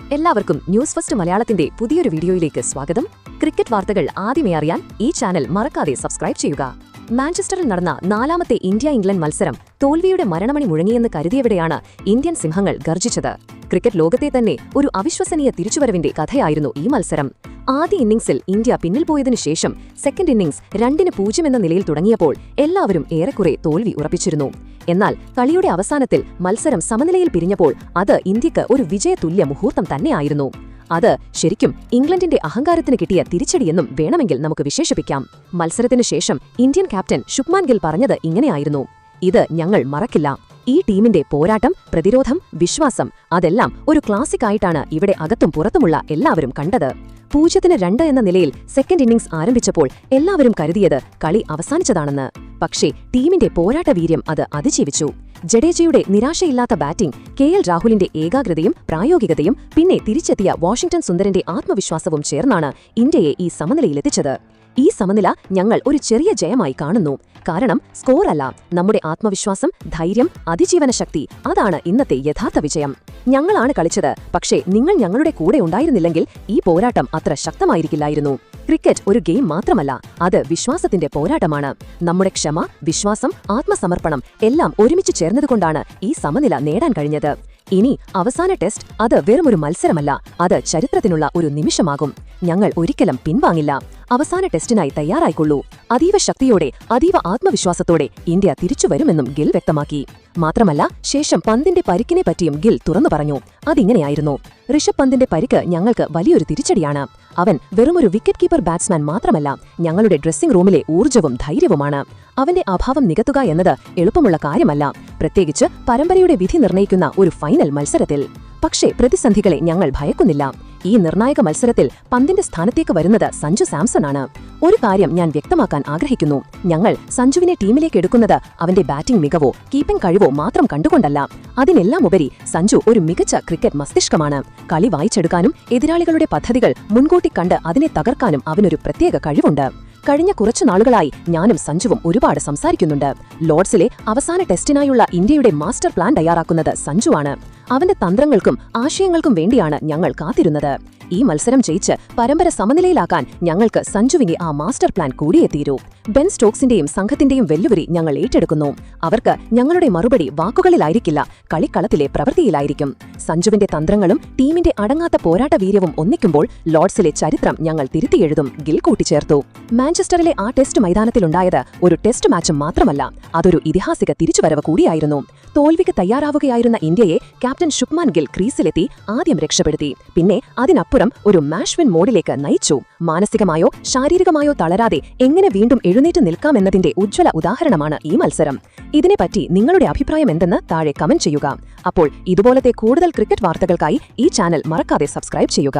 എല്ലാവർക്കും news first മലയാളത്തിന്റെ പുതിയൊരു വീഡിയോയിലേക്ക് സ്വാഗതം. ക്രിക്കറ്റ് വാർത്തകൾ ആദ്യമേ അറിയാൻ ഈ ചാനൽ മറക്കാതെ സബ്സ്ക്രൈബ് ചെയ്യുക. മാഞ്ചസ്റ്ററിൽ നടന്ന നാലാമത്തെ ഇന്ത്യ-ഇംഗ്ലണ്ട് മത്സരം തോൽവിയുടെ മരണമണി മുഴങ്ങിയെന്ന് കരുതിയവിടെയാണ് ഇന്ത്യൻ സിംഹങ്ങൾ ഗർജിച്ചത്. ക്രിക്കറ്റ് ലോകത്തെ തന്നെ ഒരു അവിശ്വസനീയ തിരിച്ചുവരവിന്റെ കഥയായിരുന്നു ഈ മത്സരം. ആദ്യ ഇന്നിംഗ്സിൽ ഇന്ത്യ പിന്നിൽ പോയതിനു ശേഷം സെക്കൻഡ് ഇന്നിംഗ്സ് 2-0 എന്ന നിലയിൽ തുടങ്ങിയപ്പോൾ എല്ലാവരും ഏറെക്കുറെ തോൽവി ഉറപ്പിച്ചിരുന്നു. എന്നാൽ കളിയുടെ അവസാനത്തിൽ മത്സരം സമനിലയിൽ പിരിഞ്ഞപ്പോൾ അത് ഇന്ത്യക്ക് ഒരു വിജയതുല്യ മുഹൂർത്തം തന്നെയായിരുന്നു. അത് ശരിക്കും ഇംഗ്ലണ്ടിന്റെ അഹങ്കാരത്തിന് കിട്ടിയ തിരിച്ചടിയെന്നും വേണമെങ്കിൽ നമുക്ക് വിശേഷിപ്പിക്കാം. മത്സരത്തിനു ശേഷം ഇന്ത്യൻ ക്യാപ്റ്റൻ ശുഭ്മാൻ ഗിൽ പറഞ്ഞത് ഇങ്ങനെയായിരുന്നു: "ഇത് ഞങ്ങൾ മറക്കില്ല. ഈ ടീമിന്റെ പോരാട്ടം, പ്രതിരോധം, വിശ്വാസം അതെല്ലാം ഒരു ക്ലാസിക് ആയിട്ടാണ് ഇവിടെ അകത്തും പുറത്തുമുള്ള എല്ലാവരും കണ്ടത്." 0-2 എന്ന നിലയിൽ സെക്കൻഡ് ഇന്നിംഗ്സ് ആരംഭിച്ചപ്പോൾ എല്ലാവരും കരുതിയത് കളി അവസാനിച്ചതാണെന്ന്. പക്ഷേ ടീമിന്റെ പോരാട്ടവീര്യം അത് അതിജീവിച്ചു. ജഡേജയുടെ നിരാശയില്ലാത്ത ബാറ്റിംഗ്, KL രാഹുലിന്റെ ഏകാഗ്രതയും പ്രായോഗികതയും പിന്നെ തിരിച്ചെത്തിയ വാഷിംഗ്ടൺ സുന്ദരന്റെ ആത്മവിശ്വാസവും ചേർന്നാണ് ഇന്ത്യയെ ഈ സമനിലയിലെത്തിച്ചത്. ഈ സമനില ഞങ്ങൾ ഒരു ചെറിയ ജയമായി കാണുന്നു. കാരണം സ്കോർ അല്ല, നമ്മുടെ ആത്മവിശ്വാസം, ധൈര്യം, അതിജീവന ശക്തി അതാണ് ഇന്നത്തെ യഥാർത്ഥ വിജയം. ഞങ്ങളാണ് കളിച്ചത്, പക്ഷേ നിങ്ങൾ ഞങ്ങളുടെ കൂടെ ഉണ്ടായിരുന്നില്ലെങ്കിൽ ഈ പോരാട്ടം അത്ര ശക്തമായിരിക്കില്ലായിരുന്നു. ക്രിക്കറ്റ് ഒരു ഗെയിം മാത്രമല്ല, അത് വിശ്വാസത്തിന്റെ പോരാട്ടമാണ്. നമ്മുടെ ക്ഷമ, വിശ്വാസം, ആത്മസമർപ്പണം എല്ലാം ഒരുമിച്ച് ചേർന്നതുകൊണ്ടാണ് ഈ സമനില നേടാൻ കഴിഞ്ഞത്. ഇനി അവസാന ടെസ്റ്റ് അത് വെറുമൊരു മത്സരമല്ല, അത് ചരിത്രത്തിനുള്ള ഒരു നിമിഷമാകും. ഞങ്ങൾ ഒരിക്കലും പിൻവാങ്ങില്ല. അവസാന ടെസ്റ്റിനായി തയ്യാറായിക്കൊള്ളൂ. അതീവ ശക്തിയോടെ, അതീവ ആത്മവിശ്വാസത്തോടെ ഇന്ത്യ തിരിച്ചുവരുമെന്നും ഗിൽ വ്യക്തമാക്കി. മാത്രമല്ല, ശേഷം പന്തിന്റെ പരിക്കിനെ പറ്റിയും ഗിൽ തുറന്നു പറഞ്ഞു. അതിങ്ങനെയായിരുന്നു: ഋഷഭ് പന്തിന്റെ പരിക്ക് ഞങ്ങൾക്ക് വലിയൊരു തിരിച്ചടിയാണ്. അവൻ വെറുമൊരു വിക്കറ്റ് കീപ്പർ ബാറ്റ്സ്മാൻ മാത്രമല്ല, ഞങ്ങളുടെ ഡ്രസ്സിംഗ് റൂമിലെ ഊർജ്ജവും ധൈര്യവുമാണ്. അവന്റെ അഭാവം നികത്തുക എന്നത് എളുപ്പമുള്ള കാര്യമല്ല, പ്രത്യേകിച്ച് പരമ്പരയുടെ വിധി നിർണ്ണയിക്കുന്ന ഒരു ഫൈനൽ മത്സരത്തിൽ. പക്ഷേ പ്രതിസന്ധികളെ ഞങ്ങൾ ഭയക്കുന്നില്ല. ഈ നിർണായക മത്സരത്തിൽ പന്തിന്റെ സ്ഥാനത്തേക്ക് വരുന്നത് സഞ്ജു സാംസൺ ആണ്. ഒരു കാര്യം ഞാൻ വ്യക്തമാക്കാൻ ആഗ്രഹിക്കുന്നു: ഞങ്ങൾ സഞ്ജുവിനെ ടീമിലേക്ക് എടുക്കുന്നത് അവന്റെ ബാറ്റിംഗ് മികവോ കീപ്പിംഗ് കഴിവോ മാത്രം കണ്ടുകൊണ്ടല്ല. അതിനെല്ലാം ഉപരി സഞ്ജു ഒരു മികച്ച ക്രിക്കറ്റ് മസ്തിഷ്കമാണ്. കളി വായിച്ചെടുക്കാനും എതിരാളികളുടെ പദ്ധതികൾ മുൻകൂട്ടി കണ്ട് അതിനെ തകർക്കാനും അവനൊരു പ്രത്യേക കഴിവുണ്ട്. കഴിഞ്ഞ കുറച്ചു നാളുകളായി ഞാനും സഞ്ജുവും ഒരുപാട് സംസാരിക്കുന്നുണ്ട്. ലോർഡ്സിലെ അവസാന ടെസ്റ്റിനായുള്ള ഇന്ത്യയുടെ മാസ്റ്റർ പ്ലാൻ തയ്യാറാക്കുന്നത് സഞ്ജുവാണ്. അവന്റെ തന്ത്രങ്ങൾക്കും ആശയങ്ങൾക്കും വേണ്ടിയാണ് ഞങ്ങൾ കാത്തിരുന്നത്. ഈ മത്സരം ജയിച്ച് പരമ്പര സമനിലയിലാക്കാൻ ഞങ്ങൾക്ക് സഞ്ജുവിന്റെ ആ മാസ്റ്റർ പ്ലാൻ കൂടിയേ തീരൂ. ബെൻ സ്റ്റോക്സിന്റെയും സംഘത്തിന്റെയും വെല്ലുവിളി ഞങ്ങൾ ഏറ്റെടുക്കുന്നു. അവർക്ക് ഞങ്ങളുടെ മറുപടി വാക്കുകളിലായിരിക്കില്ല, കളിക്കളത്തിലെ പ്രവൃത്തിയിലായിരിക്കും. സഞ്ജുവിന്റെ തന്ത്രങ്ങളും ടീമിന്റെ അടങ്ങാത്ത പോരാട്ടവീര്യവും ഒന്നിക്കുമ്പോൾ ലോർഡ്സിലെ ചരിത്രം ഞങ്ങൾ തിരുത്തിയെഴുതും, ഗിൽ കൂട്ടിച്ചേർത്തു. മാഞ്ചസ്റ്ററിലെ ആ ടെസ്റ്റ് മൈതാനത്തിലുണ്ടായത് ഒരു ടെസ്റ്റ് മാച്ചും മാത്രമല്ല, അതൊരു ഇതിഹാസിക തിരിച്ചുവരവ് കൂടിയായിരുന്നു. തോൽവിക്ക് തയ്യാറാവുകയായിരുന്ന ഇന്ത്യയെ ക്യാപ്റ്റൻ ശുഭ്മാൻ ഗിൽ ക്രീസിലെത്തി ആദ്യം രക്ഷപ്പെടുത്തി. പിന്നെ അതിനപ്പുറം ഒരു മാച്ച് വിൻ മോഡിലേക്ക് നയിച്ചു. മാനസികമായോ ശാരീരികമായോ തളരാതെ എങ്ങനെ വീണ്ടും എഴുന്നേറ്റ് നിൽക്കാമെന്നതിന്റെ ഉജ്ജ്വല ഉദാഹരണമാണ് ഈ മത്സരം. ഇതിനെപ്പറ്റി നിങ്ങളുടെ അഭിപ്രായം എന്തെന്ന് താഴെ കമന്റ് ചെയ്യുക. അപ്പോൾ ഇതുപോലത്തെ കൂടുതൽ ക്രിക്കറ്റ് വാർത്തകൾക്കായി ഈ ചാനൽ മറക്കാതെ സബ്സ്ക്രൈബ് ചെയ്യുക.